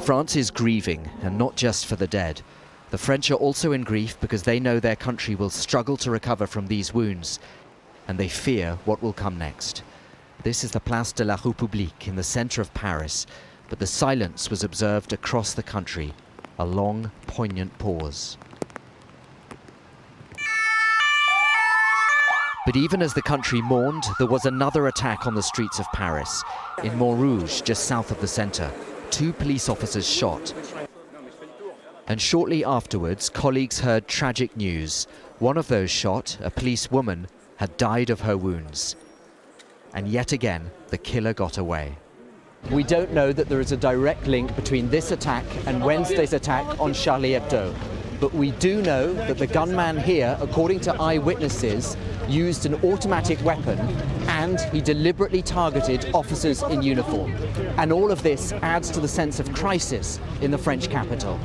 France is grieving, and not just for the dead. The French are also in grief because they know their country will struggle to recover from these wounds, and they fear what will come next. This is the Place de la République in the centre of Paris, but the silence was observed across the country, a long, poignant pause. But even as the country mourned, there was another attack on the streets of Paris. In Montrouge, just south of the centre, 2 police officers shot. And shortly afterwards, colleagues heard tragic news. One of those shot, a police woman, had died of her wounds. And yet again, the killer got away. We don't know that there is a direct link between this attack and Wednesday's attack on Charlie Hebdo. But we do know that the gunman here, according to eyewitnesses, used an automatic weapon and he deliberately targeted officers in uniform. And all of this adds to the sense of crisis in the French capital.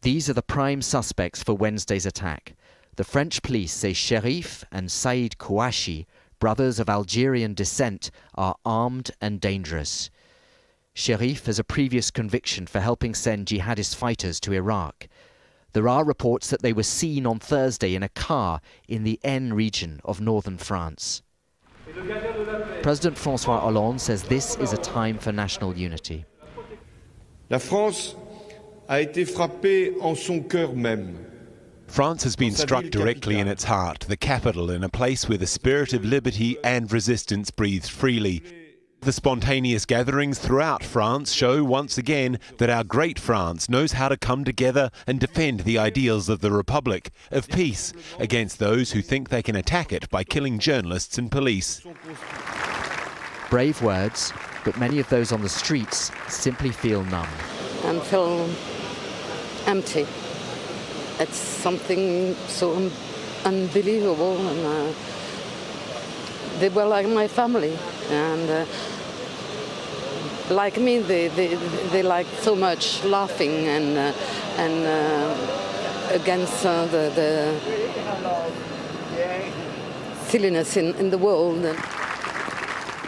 These are the prime suspects for Wednesday's attack. The French police say Sherif and Saïd Kouachi, brothers of Algerian descent, are armed and dangerous. Sherif has a previous conviction for helping send jihadist fighters to Iraq. There are reports that they were seen on Thursday in a car in the Aisne region of northern France. President François Hollande says this is a time for national unity. La France a été frappée en son cœur même. France has been struck directly in its heart, the capital, in a place where the spirit of liberty and resistance breathed freely. The spontaneous gatherings throughout France show once again that our great France knows how to come together and defend the ideals of the Republic, of peace, against those who think they can attack it by killing journalists and police. Brave words, but many of those on the streets simply feel numb. And feel empty. It's something so unbelievable, and they were like my family, and like me, they like so much laughing and against the silliness in the world.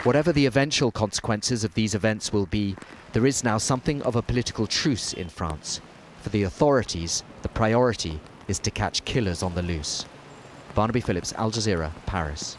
Whatever the eventual consequences of these events will be, there is now something of a political truce in France. For the authorities, the priority is to catch killers on the loose. Barnaby Phillips, Al Jazeera, Paris.